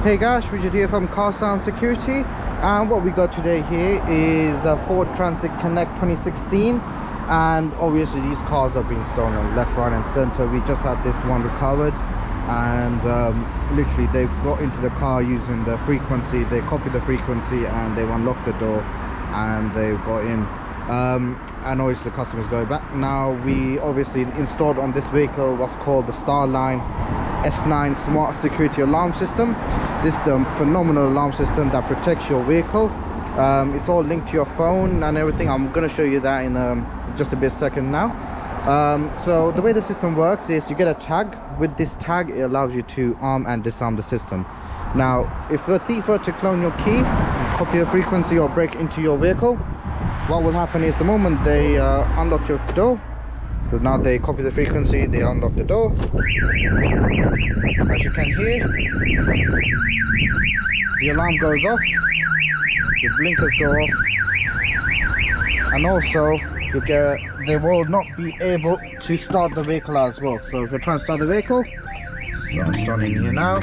Hey guys, Richard here from Car Sound Security, and what we got today here is a Ford Transit Connect 2016, and obviously these cars have been stolen left, right and center. We just had this one recovered, and literally they've got into the car using the frequency. They copied the frequency and they've unlocked the door and they've got in, and obviously the customers go back. Now we obviously installed on this vehicle what's called the StarLine S9 smart security alarm system. This is the phenomenal alarm system that protects your vehicle. It's all linked to your phone and everything. I'm going to show you that in just a bit second now. So the way the system works is you get a tag. With this tag, it allows you to arm and disarm the system. Now if a thief were to clone your key, copy a frequency or break into your vehicle, what will happen is the moment they unlock your door, so now they copy the frequency, they unlock the door. As you can hear, the alarm goes off, the blinkers go off, and also they will not be able to start the vehicle as well. So if you're trying to start the vehicle, so I'm starting here now.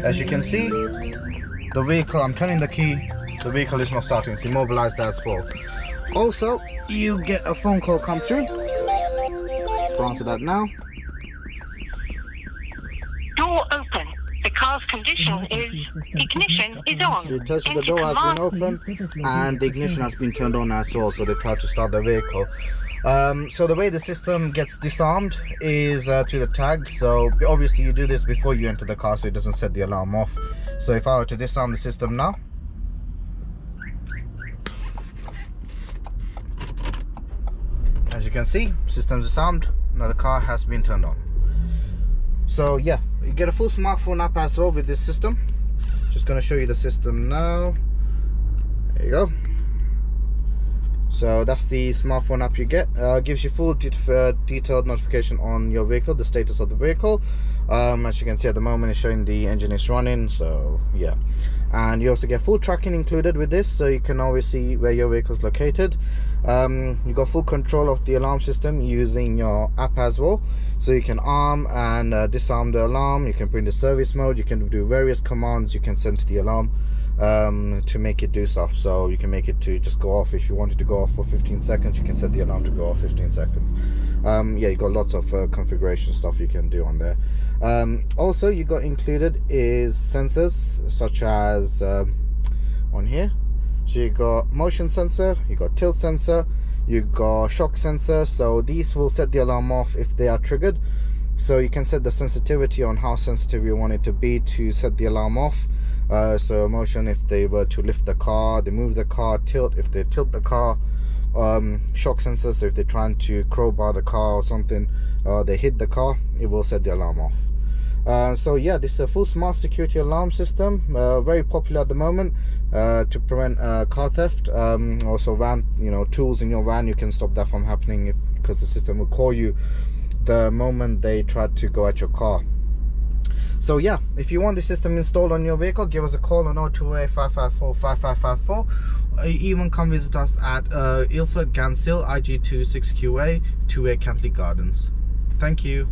As you can see, the vehicle, I'm turning the key, the vehicle is not starting. It's immobilized as well. Also, you get a phone call come through. Go on to that now. Door open. The car's condition is ignition is on. So it tells you the door has been opened and the ignition has been turned on as well. So they try to start the vehicle. So the way the system gets disarmed is through the tag. So obviously you do this before you enter the car so it doesn't set the alarm off. So if I were to disarm the system now, as you can see, system disarmed. Now the car has been turned on. So yeah, you get a full smartphone app as well with this system. Just going to show you the system now. There you go. So that's the smartphone app you get. Gives you full detailed notification on your vehicle, the status of the vehicle. As you can see at the moment, it's showing the engine is running. So yeah, and you also get full tracking included with this, so you can always see where your vehicle is located. You got full control of the alarm system using your app as well, so you can arm and disarm the alarm. You can bring the service mode. You can do various commands you can send to the alarm to make it do stuff. So you can make it to just go off. If you wanted to go off for 15 seconds, you can set the alarm to go off 15 seconds. Yeah, you got lots of configuration stuff you can do on there. Also you got included is sensors such as on here. So you got motion sensor, you got tilt sensor, you got shock sensor. So these will set the alarm off if they are triggered. So you can set the sensitivity on how sensitive you want it to be to set the alarm off. So motion if they were to lift the car, they move the car, tilt if they tilt the car, shock sensor, so if they're trying to crowbar the car or something, they hit the car, it will set the alarm off. So yeah, this is a full smart security alarm system, very popular at the moment to prevent car theft. Also van, tools in your van, you can stop that from happening because the system will call you the moment they try to go at your car. So yeah, if you want the system installed on your vehicle, give us a call on 028 554 5554. Even come visit us at Ilford Ganshill IG26QA 2A Cantley Gardens. Thank you.